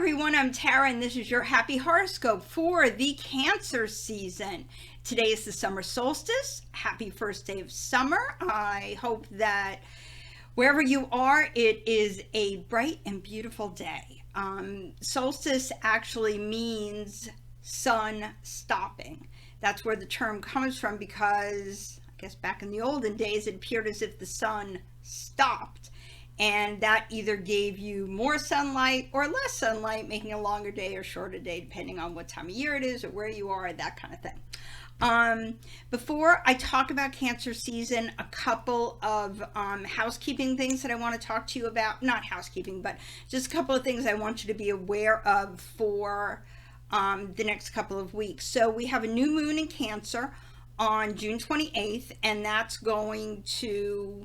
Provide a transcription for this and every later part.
everyone, I'm Tara and this is your happy horoscope for the Cancer season. Today is the summer solstice. Happy first day of summer. I hope that wherever you are, it is a bright and beautiful day. Solstice actually means sun stopping. That's where the term comes from because I guess back in the olden days it appeared as if the sun stopped. And that either gave you more sunlight or less sunlight, making a longer day or shorter day, depending on what time of year it is or where you are, that kind of thing. Before I talk about Cancer season, a couple of housekeeping things that I want to talk to you about. Not housekeeping, but just a couple of things I want you to be aware of for the next couple of weeks. So we have a new moon in Cancer on June 28th, and that's going to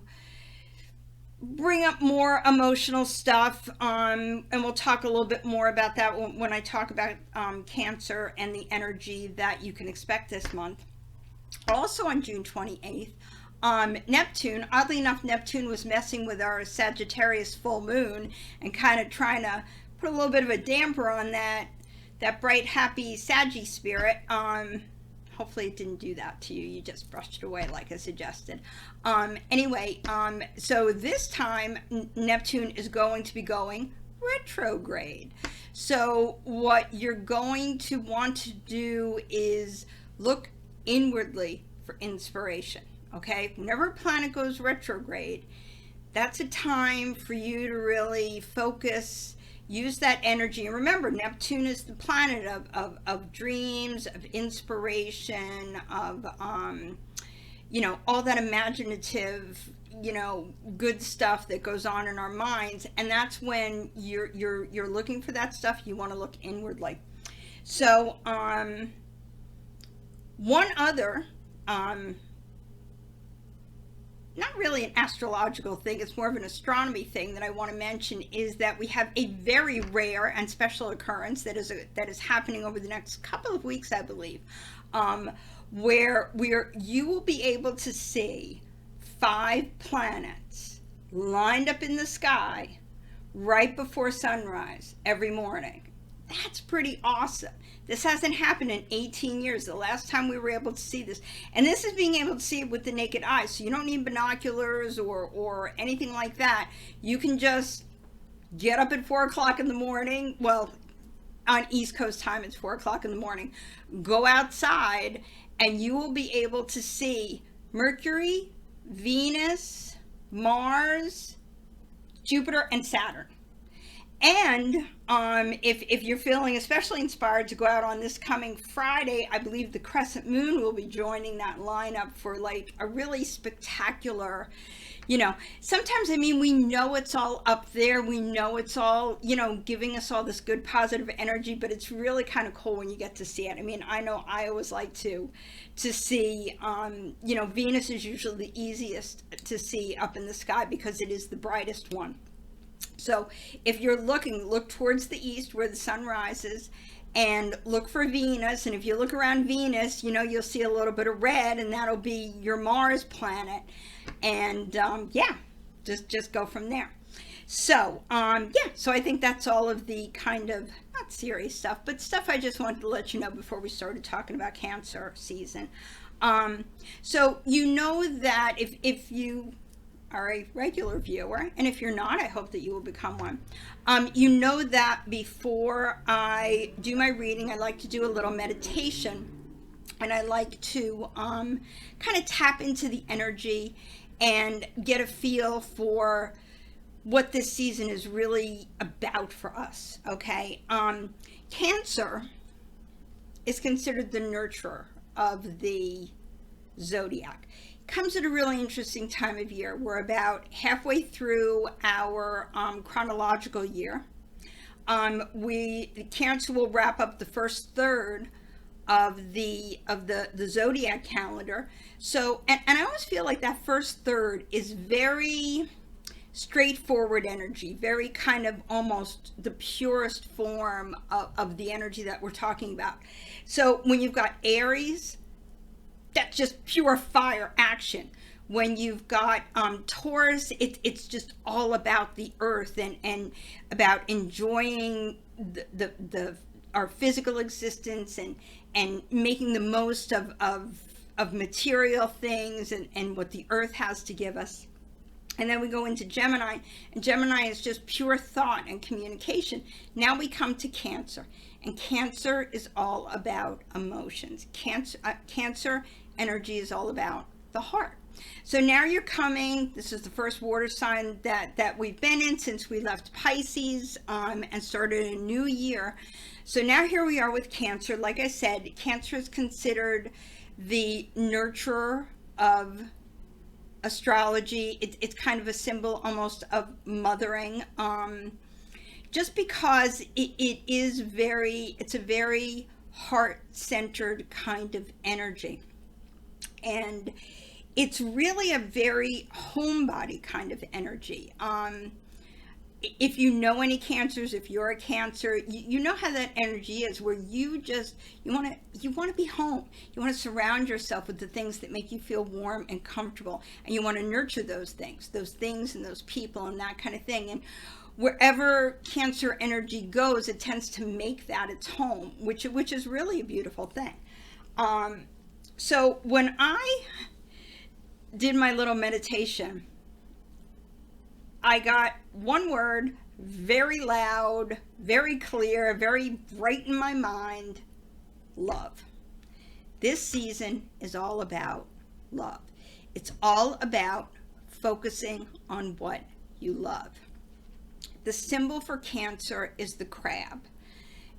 bring up more emotional stuff, and we'll talk a little bit more about that when I talk about Cancer and the energy that you can expect this month. Also on June 28th, Neptune, oddly enough, Neptune was messing with our Sagittarius full moon and kind of trying to put a little bit of a damper on that bright, happy Saggy spirit. Hopefully it didn't do that to you. You just brushed it away like I suggested. So this time Neptune is going to be going retrograde. So what you're going to want to do is look inwardly for inspiration. Okay? Whenever a planet goes retrograde, that's a time for you to really focus, use that energy. And remember, Neptune is the planet of dreams, of inspiration, of all that imaginative, good stuff that goes on in our minds. And that's when you're looking for that stuff. You want to look inwardly. So one other not really an astrological thing, it's more of an astronomy thing that I want to mention, is that we have a very rare and special occurrence that is happening over the next couple of weeks, I believe, where you will be able to see 5 planets lined up in the sky right before sunrise every morning. That's pretty awesome. This hasn't happened in 18 years. The last time we were able to see this. And this is being able to see it with the naked eye. So you don't need binoculars or anything like that. You can just get up at 4 o'clock in the morning. Well, on East Coast time, it's 4 o'clock in the morning. Go outside and you will be able to see Mercury, Venus, Mars, Jupiter, and Saturn. And if you're feeling especially inspired to go out on this coming Friday, I believe the crescent moon will be joining that lineup for like a really spectacular, sometimes, we know it's all up there. We know it's all, giving us all this good positive energy, but it's really kind of cool when you get to see it. I know I always like to see, Venus is usually the easiest to see up in the sky because it is the brightest one. So if you're look towards the east where the sun rises and look for Venus. And if you look around Venus, you'll see a little bit of red, and that'll be your Mars planet. And just go from there. So so I think that's all of the kind of not serious stuff, but stuff I just wanted to let you know before we started talking about Cancer season. So that if you are a regular viewer, and if you're not, I hope that you will become one. That before I do my reading, I like to do a little meditation, and I like to kind of tap into the energy and get a feel for what this season is really about for us. Okay, Cancer is considered the nurturer of the zodiac. Comes at a really interesting time of year. We're about halfway through our chronological year. Cancer will wrap up the first third of the zodiac calendar. So, and I always feel like that first third is very straightforward energy, very kind of almost the purest form of the energy that we're talking about. So when you've got Aries, that's just pure fire action. When you've got Taurus, it's just all about the earth and about enjoying the our physical existence, and making the most of material things, and what the earth has to give us. And then we go into Gemini, and Gemini is just pure thought and communication. Now we come to Cancer, and Cancer is all about emotions. Cancer energy is all about the heart. So now you're coming, this is the first water sign that we've been in since we left Pisces, and started a new year. So now here we are with Cancer. Like I said, Cancer is considered the nurturer of astrology. It's kind of a symbol almost of mothering, just because it's a very heart-centered kind of energy. And it's really a very homebody kind of energy. If you know any Cancers, if you're a Cancer, you know how that energy is, where you want to be home. You want to surround yourself with the things that make you feel warm and comfortable, and you want to nurture those things and those people and that kind of thing. And wherever Cancer energy goes, it tends to make that its home, which is really a beautiful thing. So when I did my little meditation, I got one word, very loud, very clear, very bright in my mind: love. This season is all about love. It's all about focusing on what you love. The symbol for Cancer is the crab.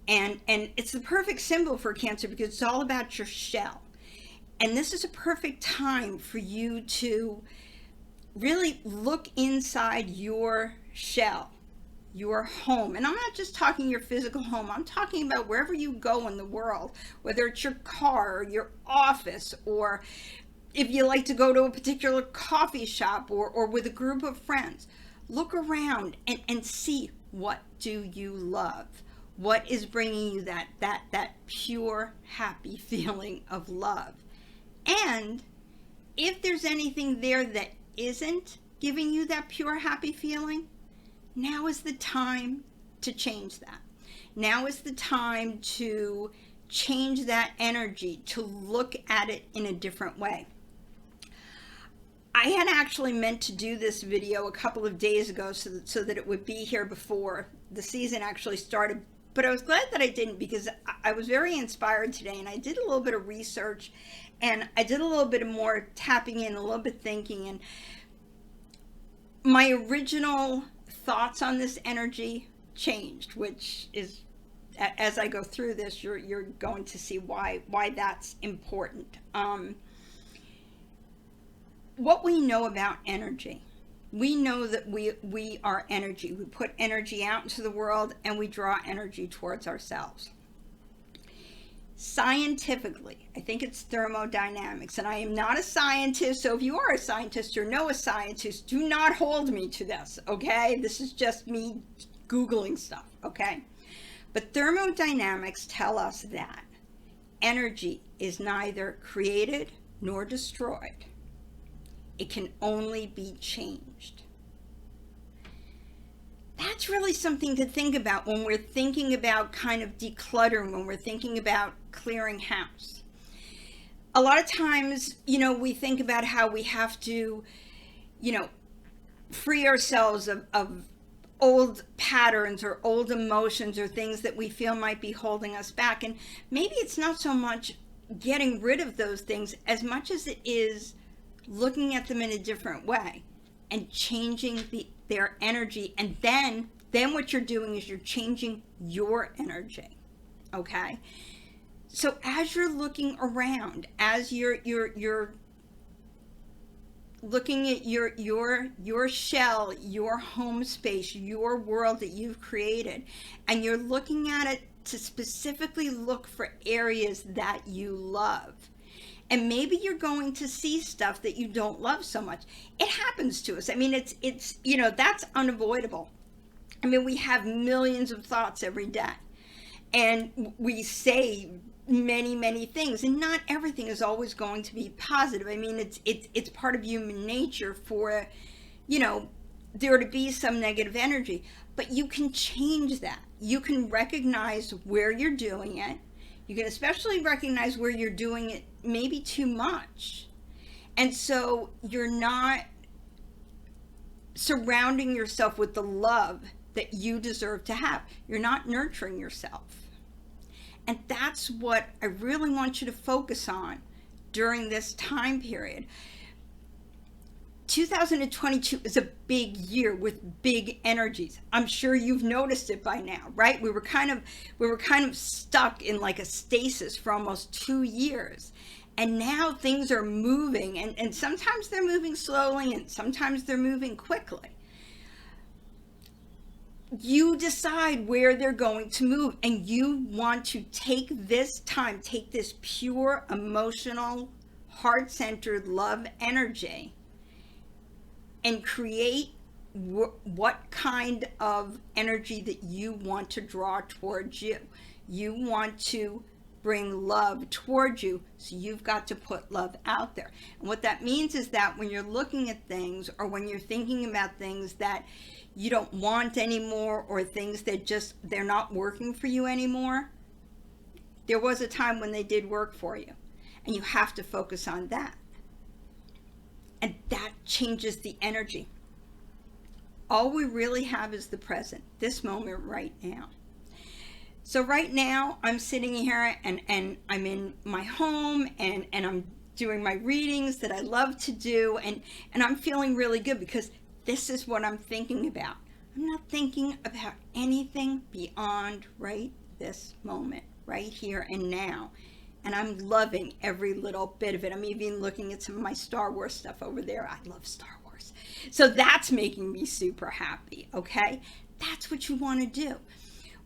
And it's the perfect symbol for Cancer because it's all about your shell. And this is a perfect time for you to really look inside your shell, your home. And I'm not just talking your physical home. I'm talking about wherever you go in the world, whether it's your car or your office, or if you like to go to a particular coffee shop, or with a group of friends. Look around and see, what do you love? What is bringing you that pure, happy feeling of love? And if there's anything there that isn't giving you that pure, happy feeling, now is the time to change that. Now is the time to change that energy, to look at it in a different way. I had actually meant to do this video a couple of days ago so that it would be here before the season actually started, but I was glad that I didn't, because I was very inspired today, and I did a little bit of research, and I did a little bit more tapping in, a little bit thinking, and my original thoughts on this energy changed, which is, as I go through this, you're going to see why that's important. What we know about energy, we know that we are energy. We put energy out into the world, and we draw energy towards ourselves. Scientifically, I think it's thermodynamics, and I am not a scientist, so if you are a scientist or know a scientist, do not hold me to this, okay? This is just me Googling stuff, okay? But thermodynamics tell us that energy is neither created nor destroyed. It can only be changed. That's really something to think about when we're thinking about kind of decluttering, when we're thinking about clearing house. A lot of times, we think about how we have to, free ourselves of old patterns or old emotions or things that we feel might be holding us back. And maybe it's not so much getting rid of those things as much as it is looking at them in a different way and changing their energy. And then what you're doing is you're changing your energy. Okay? So as you're looking around, as you're looking at your shell, your home space, your world that you've created, and you're looking at it to specifically look for areas that you love. And maybe you're going to see stuff that you don't love so much. It happens to us. I mean, it's that's unavoidable. I mean, we have millions of thoughts every day, and we say many, many things, and not everything is always going to be positive. I mean, it's part of human nature for, there to be some negative energy. But you can change that. You can recognize where you're doing it. You can especially recognize where you're doing it maybe too much. And so you're not surrounding yourself with the love that you deserve to have. You're not nurturing yourself. And that's what I really want you to focus on during this time period. 2022 is a big year with big energies. I'm sure you've noticed it by now, right? We were kind of stuck in like a stasis for almost 2 years. And now things are moving, and sometimes they're moving slowly and sometimes they're moving quickly. You decide where they're going to move, and you want to take this time, take this pure, emotional, heart-centered love energy and create what kind of energy that you want to draw towards you. You want to bring love towards you, so you've got to put love out there. And what that means is that when you're looking at things, or when you're thinking about things that you don't want anymore, or things that just, they're not working for you anymore, there was a time when they did work for you, and you have to focus on that. And that changes the energy. All we really have is the present, this moment right now. So right now I'm sitting here and I'm in my home and I'm doing my readings that I love to do, and I'm feeling really good because this is what I'm thinking about. I'm not thinking about anything beyond right this moment, right here and now. And I'm loving every little bit of it. I'm even looking at some of my Star Wars stuff over there. I love Star Wars. So that's making me super happy, okay? That's what you want to do.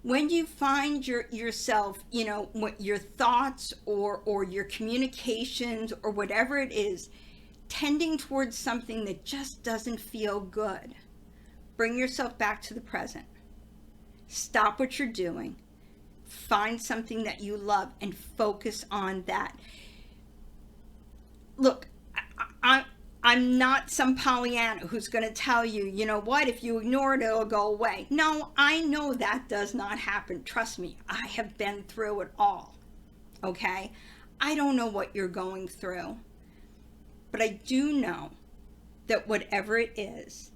When you find yourself, you know, your thoughts or your communications or whatever it is, tending towards something that just doesn't feel good, bring yourself back to the present. Stop what you're doing. Find something that you love and focus on that. Look, I'm not some Pollyanna who's going to tell you, you know what, if you ignore it, it'll go away. No, I know that does not happen. Trust me, I have been through it all, okay? I don't know what you're going through, but I do know that whatever it is,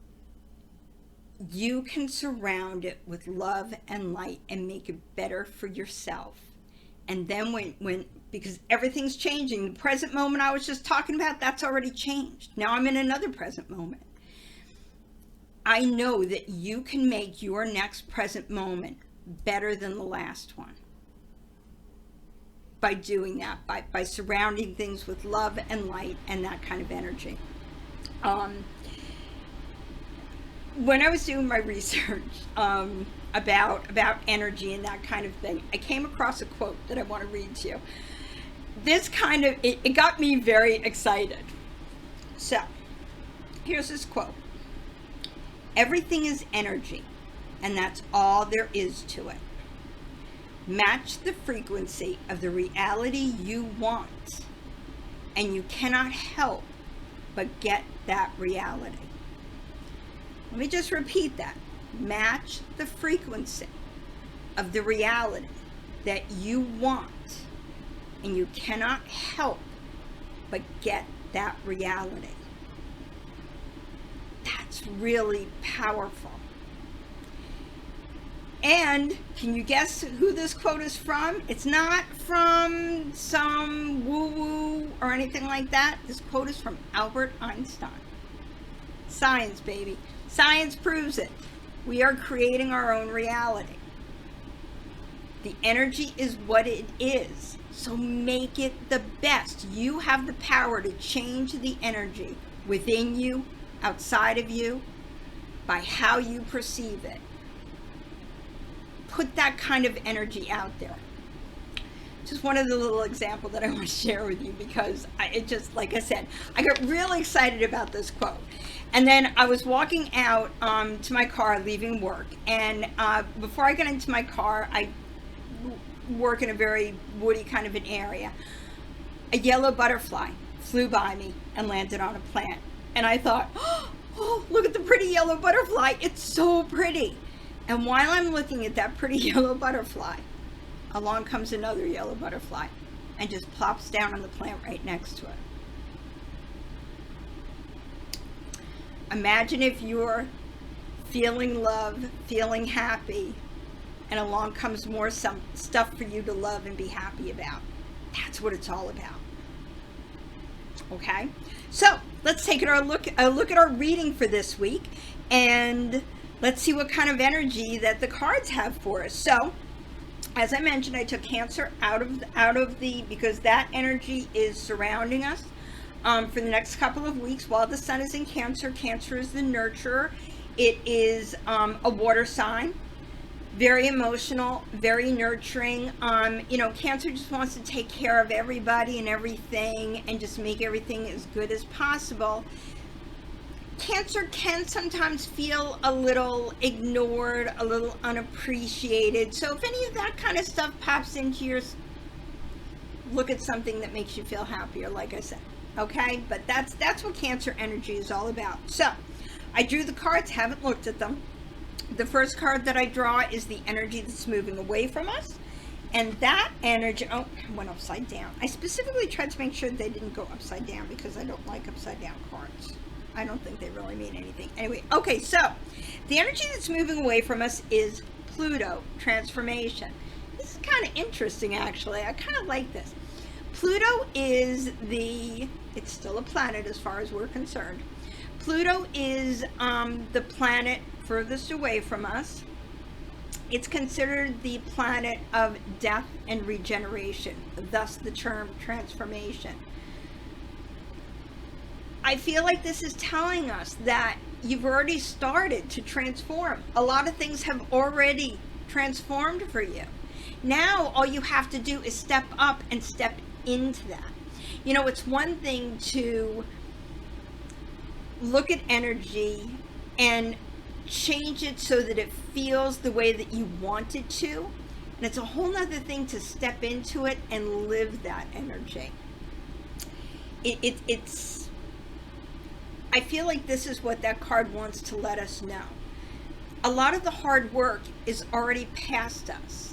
you can surround it with love and light and make it better for yourself. And then when because everything's changing, the present moment I was just talking about, that's already changed. Now I'm in another present moment. I know that you can make your next present moment better than the last one by doing that, by surrounding things with love and light and that kind of energy. When I was doing my research about energy and that kind of thing, I came across a quote that I want to read to you. This kind of, it got me very excited. So, here's this quote. Everything is energy, and that's all there is to it. Match the frequency of the reality you want, and you cannot help but get that reality. Let me just repeat that. Match the frequency of the reality that you want, and you cannot help but get that reality. That's really powerful. And can you guess who this quote is from? It's not from some woo-woo or anything like that. This quote is from Albert Einstein. Science, baby. Science proves it. We are creating our own reality. The energy is what it is, so make it the best. You have the power to change the energy within you, outside of you, by how you perceive it. Put that kind of energy out there. Just one of the little example that I want to share with you, because it just, like I said, I got really excited about this quote. And then I was walking out to my car leaving work, and before I got into my car, I work in a very woody kind of an area. A yellow butterfly flew by me and landed on a plant. And I thought, oh, look at the pretty yellow butterfly. It's so pretty. And while I'm looking at that pretty yellow butterfly, along comes another yellow butterfly and just plops down on the plant right next to it. Imagine if you're feeling love, feeling happy, and along comes more some stuff for you to love and be happy about. That's what it's all about. Okay, so let's take a look at our reading for this week, and let's see what kind of energy that the cards have for us. So, as I mentioned, I took Cancer out of the, because that energy is surrounding us for the next couple of weeks while the sun is in Cancer. Cancer is the nurturer. It is a water sign. Very emotional, very nurturing. Cancer just wants to take care of everybody and everything and just make everything as good as possible. Cancer can sometimes feel a little ignored, a little unappreciated. So if any of that kind of stuff pops into your, look at something that makes you feel happier, like I said. Okay, but that's what Cancer energy is all about. So I drew the cards, haven't looked at them. The first card that I draw is the energy that's moving away from us. And that energy, oh, it went upside down. I specifically tried to make sure they didn't go upside down because I don't like upside down cards. I don't think they really mean anything. Anyway, okay, so the energy that's moving away from us is Pluto, transformation. This is kind of interesting, actually. I kind of like this. Pluto is it's still a planet as far as we're concerned. Pluto is the planet furthest away from us. It's considered the planet of death and regeneration, thus the term transformation. I feel like this is telling us that you've already started to transform. A lot of things have already transformed for you. Now all you have to do is step up and step into that. It's one thing to look at energy and change it so that it feels the way that you want it to, and it's a whole nother thing to step into it and live that energy. It's I feel like this is what that card wants to let us know. A lot of the hard work is already past us.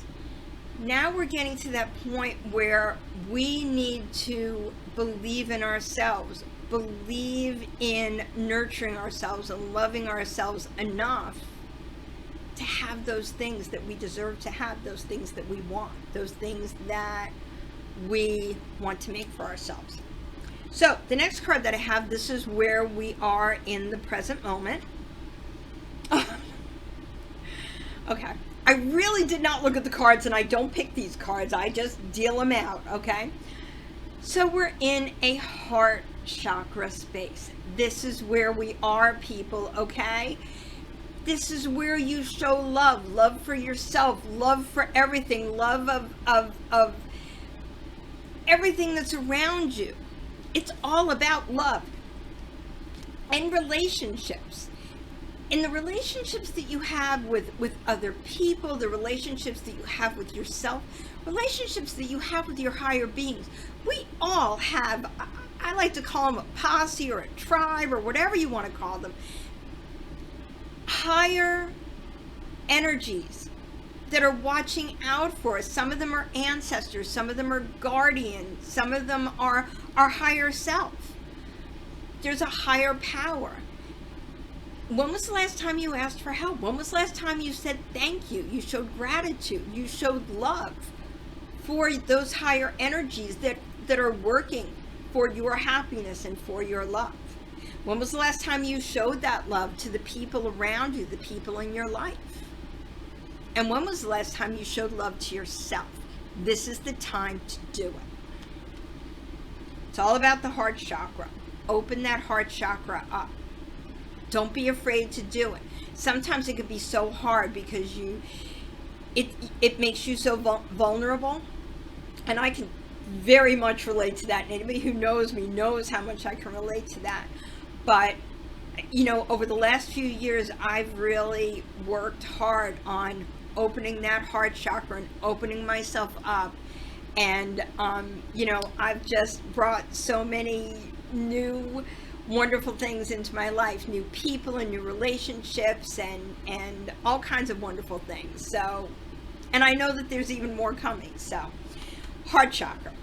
Now we're getting to that point where we need to believe in ourselves, believe in nurturing ourselves and loving ourselves enough to have those things that we deserve to have, those things that we want, those things that we want to make for ourselves. So the next card that I have, this is where we are in the present moment. Okay, I really did not look at the cards, and I don't pick these cards, I just deal them out. Okay, so we're in a heart chakra space. This is where we are, people. Okay, this is where you show love for yourself, love for everything, love of everything that's around you. It's all about love and relationships. In the relationships that you have with other people, the relationships that you have with yourself, relationships that you have with your higher beings, we all have, I like to call them a posse or a tribe or whatever you want to call them, higher energies that are watching out for us. Some of them are ancestors, some of them are guardians, some of them are our higher self. There's a higher power. When was the last time you asked for help? When was the last time you said thank you? You showed gratitude. You showed love for those higher energies that are working for your happiness and for your love. When was the last time you showed that love to the people around you, the people in your life? And when was the last time you showed love to yourself? This is the time to do it. It's all about the heart chakra. Open that heart chakra up. Don't be afraid to do it. Sometimes it can be so hard because it makes you so vulnerable. And I can very much relate to that. And anybody who knows me knows how much I can relate to that. But, over the last few years, I've really worked hard on opening that heart chakra and opening myself up. And, I've just brought so many new wonderful things into my life, new people and new relationships and all kinds of wonderful things. So, and I know that there's even more coming. So, heart chakra.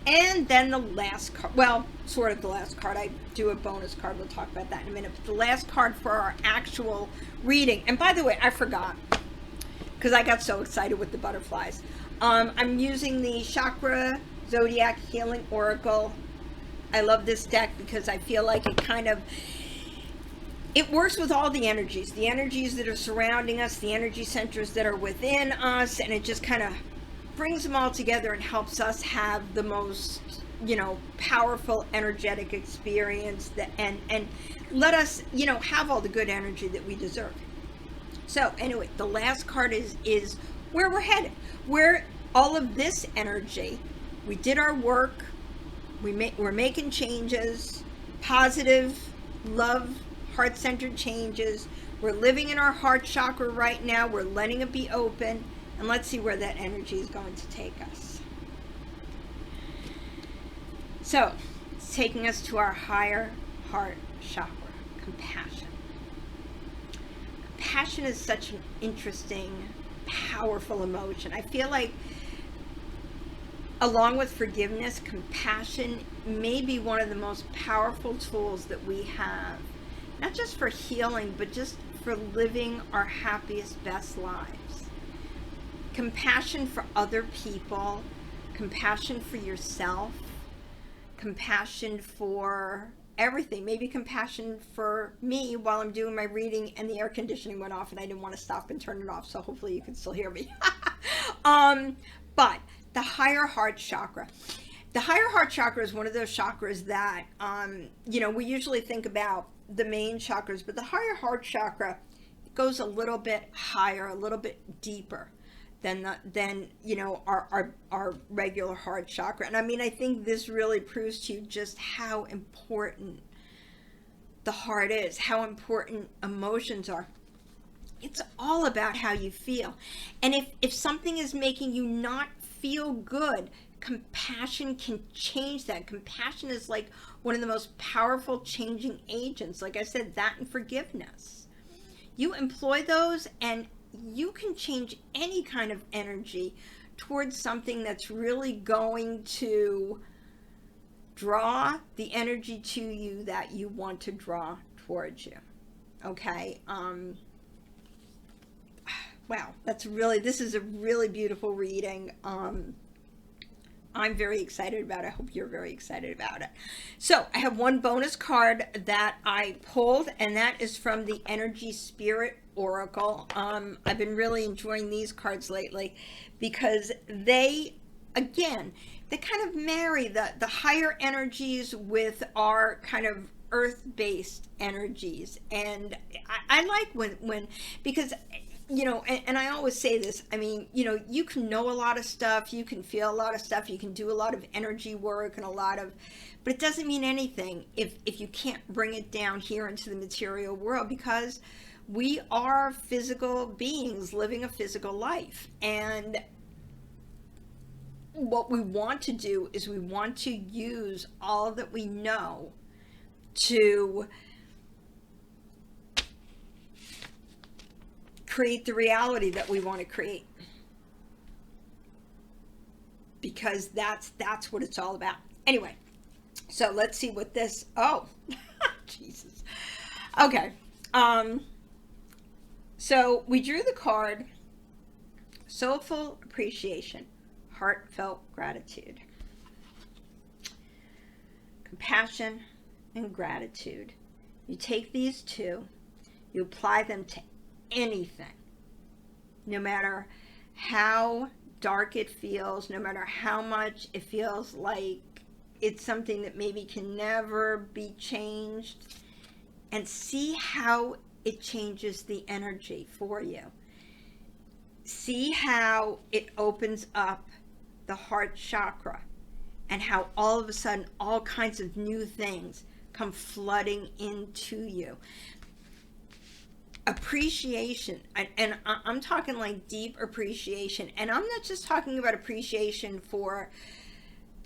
And then the last card, well, sort of the last card. I do a bonus card. We'll talk about that in a minute. But the last card for our actual reading. And by the way, I forgot because I got so excited with the butterflies. I'm using the Chakra Zodiac Healing Oracle. I love this deck because I feel like it works with all the energies that are surrounding us, the energy centers that are within us, and it just kind of brings them all together and helps us have the most, powerful energetic experience and let us, have all the good energy that we deserve. So anyway, the last card is where we're headed, where all of this energy, we did our work, we're making changes, positive, love, heart-centered changes. We're living in our heart chakra right now. We're letting it be open. And let's see where that energy is going to take us. So, it's taking us to our higher heart chakra, compassion. Compassion is such an interesting, powerful emotion. I feel like, along with forgiveness, compassion may be one of the most powerful tools that we have, not just for healing, but just for living our happiest, best lives. Compassion for other people, compassion for yourself, compassion for everything. Maybe compassion for me while I'm doing my reading and the air conditioning went off and I didn't want to stop and turn it off, so hopefully you can still hear me. But the higher heart chakra. The higher heart chakra is one of those chakras that, we usually think about the main chakras, but the higher heart chakra goes a little bit higher, a little bit deeper than our regular heart chakra. And I think this really proves to you just how important the heart is, how important emotions are. It's all about how you feel. And if something is making you not feel good, compassion can change that. Compassion is like one of the most powerful changing agents. Like I said, that and forgiveness. You employ those and you can change any kind of energy towards something that's really going to draw the energy to you that you want to draw towards you. Okay? Wow, this is a really beautiful reading. I'm very excited about it. I hope you're very excited about it. So I have one bonus card that I pulled, and that is from the Energy Spirit Oracle. I've been really enjoying these cards lately because they kind of marry the higher energies with our kind of earth-based energies. And I like when because and I always say this, you can know a lot of stuff, you can feel a lot of stuff, you can do a lot of energy work and but it doesn't mean anything if you can't bring it down here into the material world, because we are physical beings living a physical life. And what we want to do is we want to use all that we know to create the reality that we want to create, because that's what it's all about. Anyway, so let's see what this, Jesus. Okay. So we drew the card, Soulful Appreciation, Heartfelt Gratitude. Compassion and gratitude. You take these two, you apply them to anything, no matter how dark it feels, no matter how much it feels like it's something that maybe can never be changed, and see how it changes the energy for you. See how it opens up the heart chakra and how all of a sudden all kinds of new things come flooding into you. Appreciation, and I'm talking like deep appreciation, and I'm not just talking about appreciation for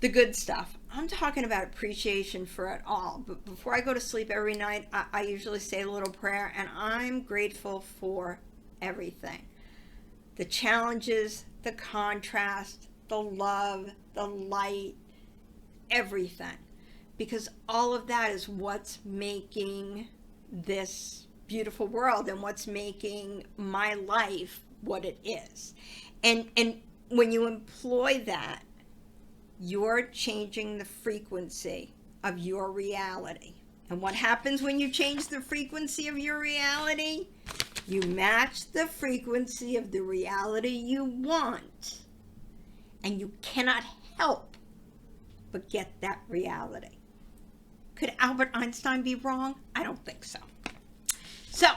the good stuff. I'm talking about appreciation for it all. But before I go to sleep every night, I usually say a little prayer, and I'm grateful for everything. The challenges, the contrast, the love, the light, everything. Because all of that is what's making this beautiful world and what's making my life what it is. And when you employ that, you're changing the frequency of your reality. And what happens when you change the frequency of your reality? You match the frequency of the reality you want. And you cannot help but get that reality. Could Albert Einstein be wrong? I don't think so. So,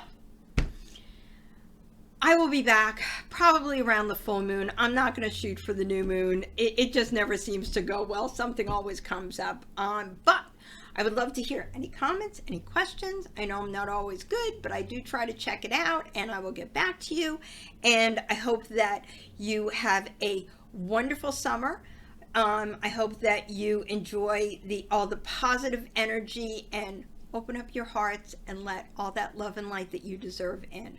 I will be back probably around the full moon. I'm not going to shoot for the new moon. It just never seems to go well. Something always comes up. But I would love to hear any comments, any questions. I know I'm not always good, but I do try to check it out, and I will get back to you. And I hope that you have a wonderful summer. I hope that you enjoy all the positive energy and open up your hearts and let all that love and light that you deserve in.